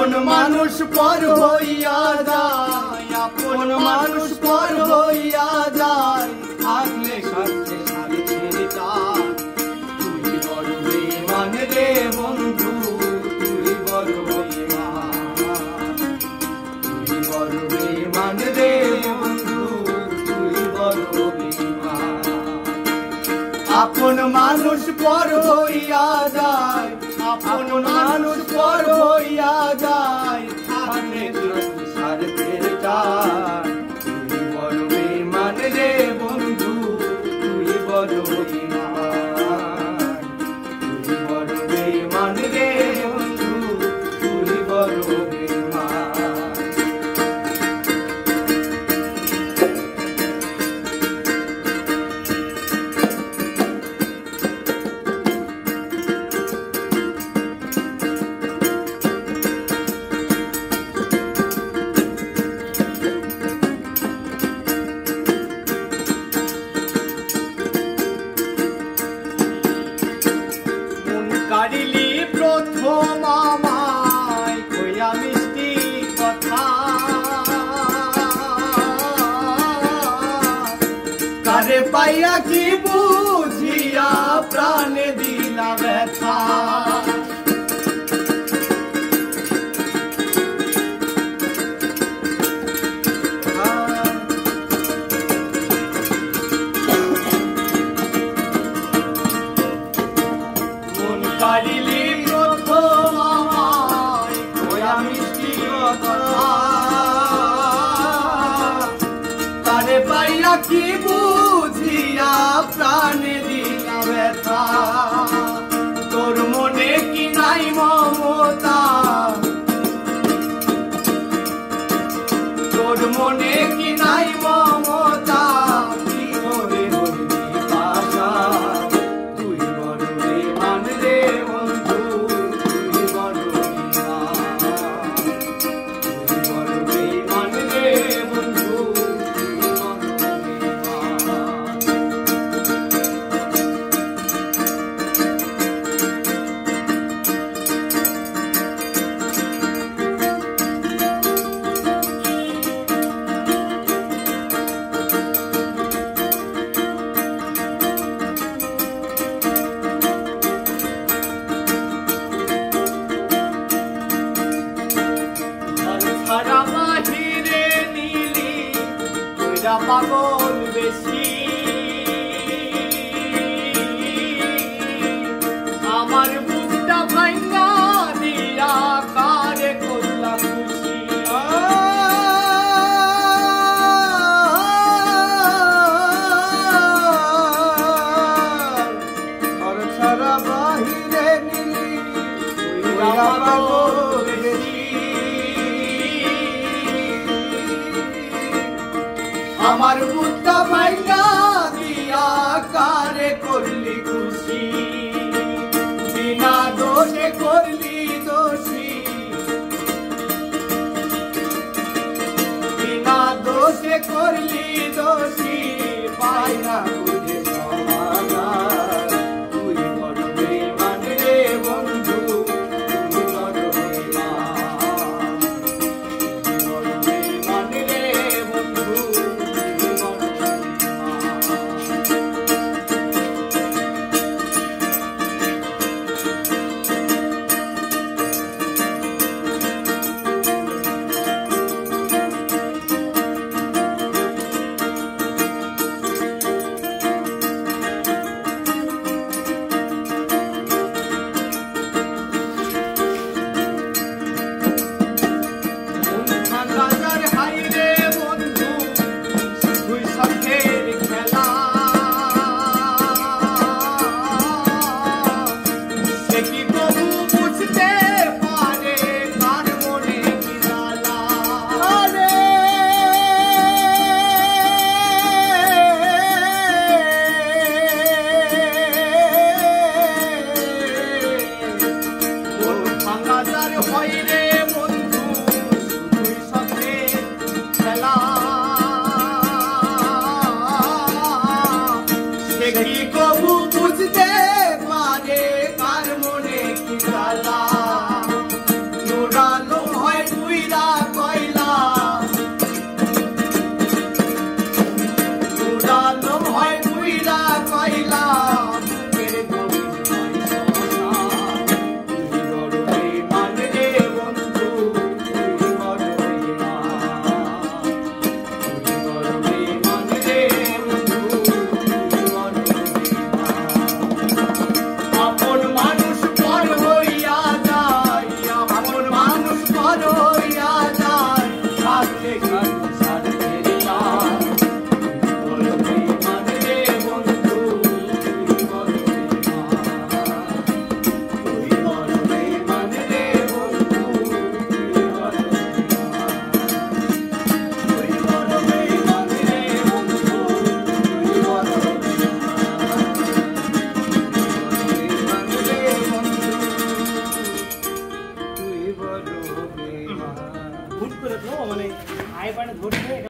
আপন মানুষ পর হইয়া যায়, আপন মানুষ পর হইয়া যায়, থাকলে সাথে সাথে যায়। তুই বড় বেঈমান রে বন্ধু, তুই বড় বেঈমান, তুই বড় বেঈমান রে বন্ধু, তুই বড় বেঈমান। আপন মানুষ পর হইয়া যায়, আপন মানুষ পর হইয়া যায়, থাকলে সাথে যায়। তুই বড় বেঈমান রে বন্ধু, তুই বড় বেঈমান, তুই বড় বেঈমান রে বন্ধু, তুই বড় বেঈমান। কারিলি প্রথম আমায় কইয়া মিষ্টি কথা, কারে পাইয়া কি বুঝিয়া প্রাণে দিলা ব্যথা। কারিলি প্রথম আমায় কইয়া মিষ্টি কথা, কারে পাইয়া কি বুঝিয়া প্রাণে দিলা ব্যথা। তোর মনে কি নাই মমতা, তোর মনে কি নাই মমতা, কি করে হইলি পাশা। তুই বড় বেঈমান রে বন্ধু, তুই বড় বেঈমান, তুই বড় বেঈমান রে বন্ধু, তুই বড় ছাড়া বাহিরে নিলি কইরা পাগল বেশি। আমার বুকটা ভাঙা দিয়া কারে করলা খুশি। ঘর ছাড়া বাহিরে নিলি কইরা পাগল বেশি। আমার বুকটা ভাঙা দিয়া কারে করলি খুশি। বিনা দোষে করলি দোষী, বিনা দোষে করলি দোষী, পাই না বুঝে সমাধান। তুই বড় বেঈমান রে বন্ধু, তুই বড় বেঈমান, তুই বড় বেঈমান রে বন্ধু, তুই বড় বেঈমান। ধরছে